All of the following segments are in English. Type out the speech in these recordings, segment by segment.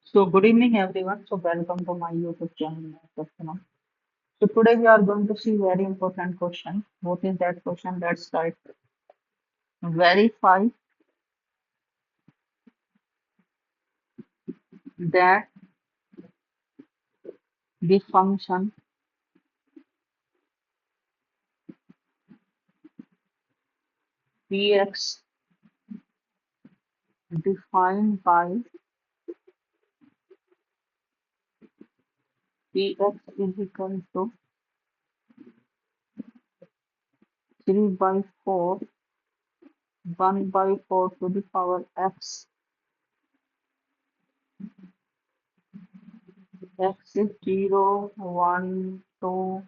So good evening everyone. So welcome to my YouTube channel. So today we are going to see very important question. What is that question? Let's start. Verify that the function px defined by px is equal to 3 by 4 1 by 4 to the power x. X is 0, 1, 2,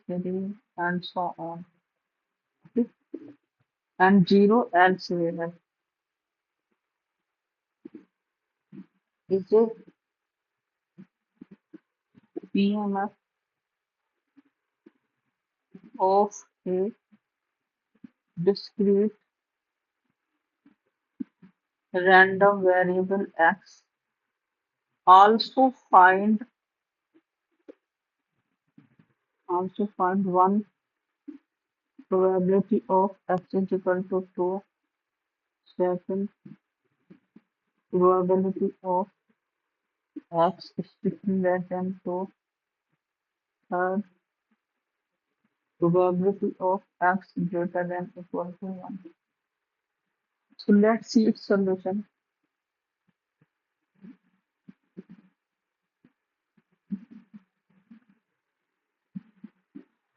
3 and so on. Okay? And 0 elsewhere. Is a PMF of a discrete random variable x. Also find one probability of x is equal to 2, second probability of x is less than 2, third probability of x greater than equal to 1. So let's see its solution.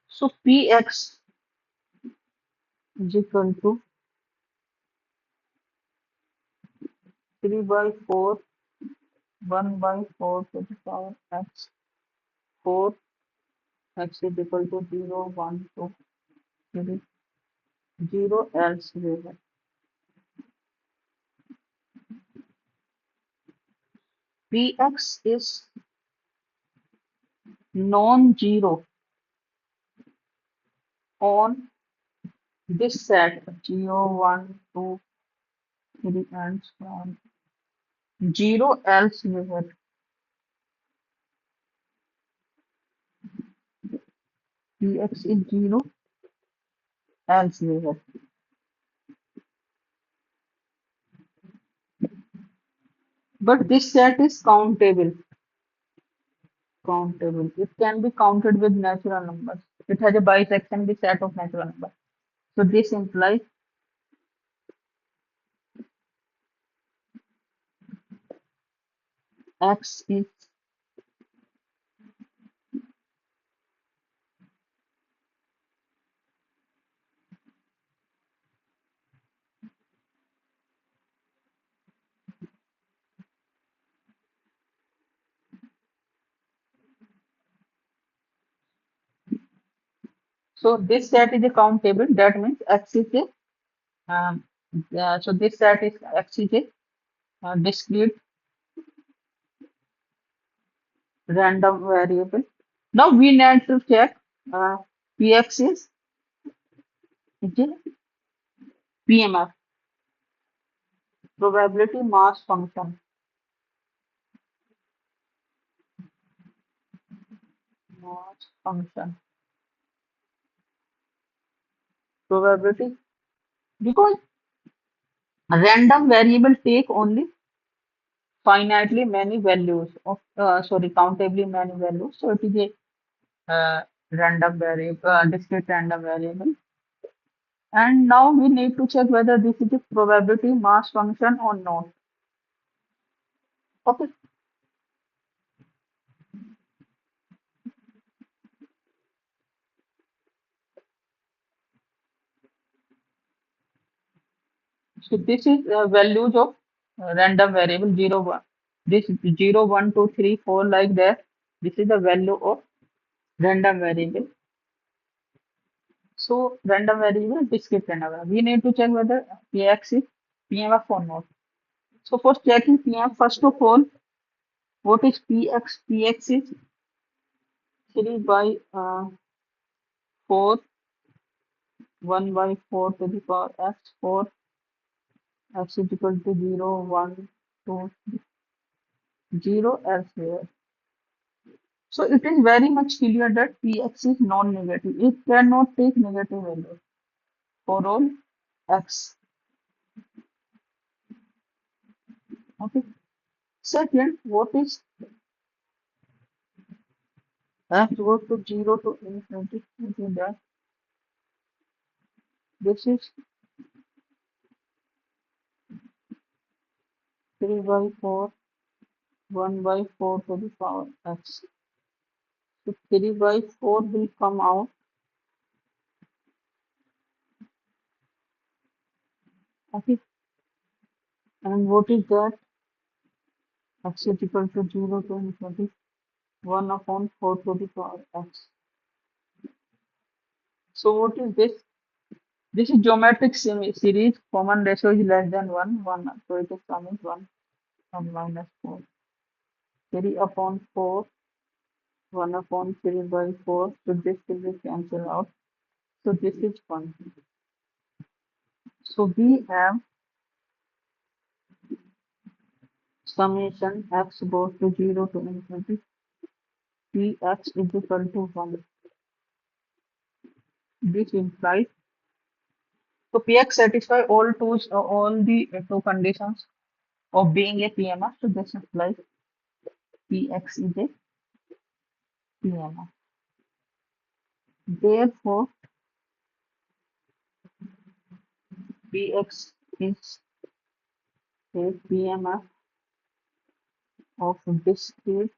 So px is equal to 3 by 4, 1 by 4 to the power x, 4 x is equal to 0, 1, 2, 3, 0 elsewhere. Px is non-zero on this set 0, 1, 2, 3 and so on. Zero elsewhere. Px is zero elsewhere. But this set is countable. Countable. It can be counted with natural numbers. It has a bisection with set of natural numbers. So this implies x is so this set is a countable. That means x is a so this set is x is a discrete random variable. Now we need to check px is a PMF, probability mass function. Mass function. Probability because random variable take only finitely many values of countably many values. So it is a random variable, discrete random variable. And now we need to check whether this is a probability mass function or not. Okay. So this is values of random variable 0, 1. This 0, 1, 2, 3, 4 like that. This is the value of random variable. So random variable, discrete random variable. We need to check whether Px is PMF or not. So for checking PMF, first of all, what is Px? Px is 3 by 4, 1 by 4 to the power x, 4 x is equal to 0, 1, 2, 3. 0 elsewhere. So it is very much clear that Px is non-negative. It cannot take negative value for all x. Okay. Second, what is x goes to 0 to infinity? Okay, that this is 3 by 4, 1 by 4 to the power x. So 3 by 4 will come out. Okay. And what is that? X is equal to 0 to infinity. 1 upon 4 to the power x. So what is this? This is geometric series. Common ratio is less than 1. 1. So it is coming 1 and minus 4. 3 upon 4. 1 upon 3 by 4. So this will be cancelled out. So this is 1. So we have summation x goes to 0 to infinity. Px is equal to 1. This implies so Px satisfy all the two conditions of being a PMF. So this implies Px is a PMF. Therefore, Px is a PMF of discrete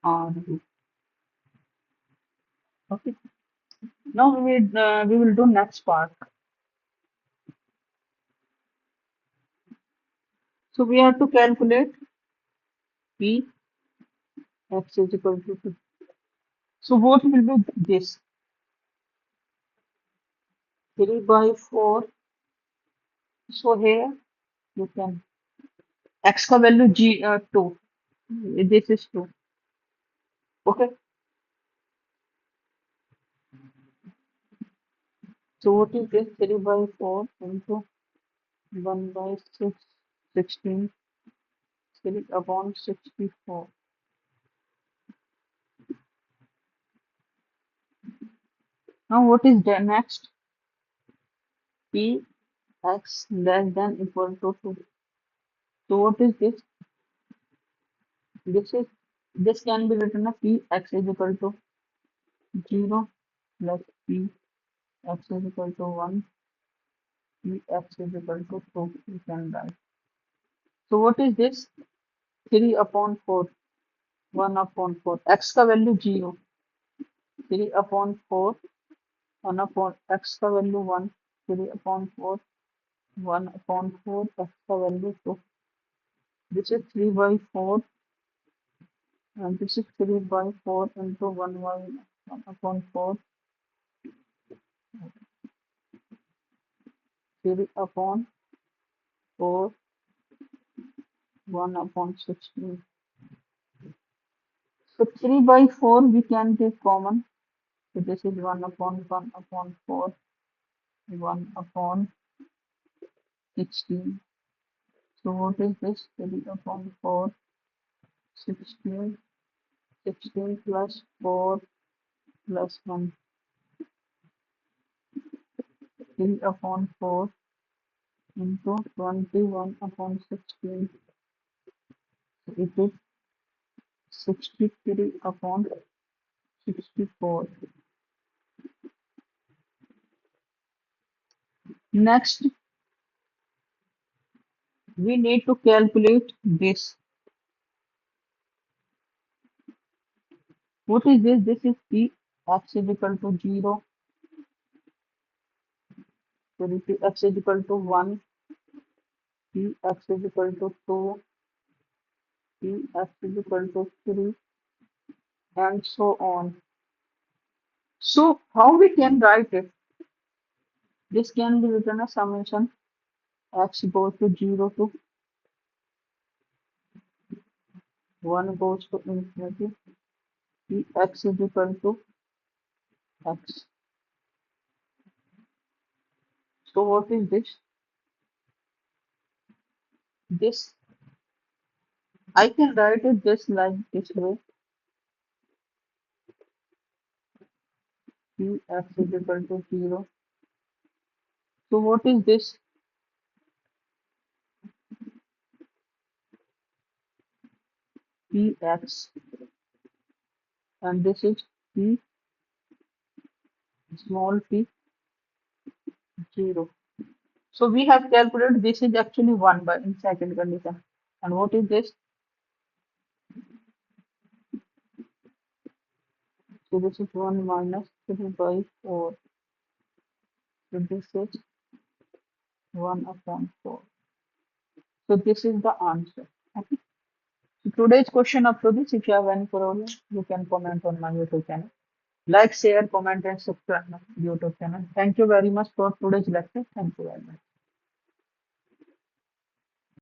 RV. Okay. Now we will do next part. So we have to calculate P x is equal to 2. So what will be this? 3 by 4. So here you can x का value 2. This is 2. Okay. So what is this? 3 by 4 into 1 by 6, 16, 3 upon 64. Now what is the next? P x less than equal to 2. So what is this? This is this can be written as P x is equal to 0 plus P x is equal to 1, P x is equal to 2. You can write. So what is this? 3 upon 4, 1 upon 4. X का value 0. 3 upon 4, 1 upon x का value 1. 3 upon 4, 1 upon 4, x का value 2. This is 3 by 4 and this is 3 by 4 into 1 by 1 upon 4, 3 upon 4, 1 upon 16. So 3 by 4 we can take common. So this is 1 upon 1 upon 4, 1 upon 16. So what is this? 3 upon 4, 16, 16 plus 4 plus 1, 3 upon 4 into 21 upon 16. So it is 63 upon 64. Next, we need to calculate this. What is this? This is P x is equal to 0. So P x is equal to 1. P x is equal to 2. P x is equal to 3. And so on. So how we can write it? This can be written as summation x goes to 0 to 1 goes to infinity. P x is equal to x. So what is this? This I can write it just like this way. Px is equal to 0. So what is this? Px, and this is P small p 0. So we have calculated this is actually 1 by in second condition. And what is this? So this is 1 minus 3 by 4. So this is 1 upon 4. So this is the answer. Okay. So today's question up to this. If you have any problem, you can comment on my YouTube channel. Like, share, comment, and subscribe my YouTube channel. Thank you very much for today's lecture. Thank you very much.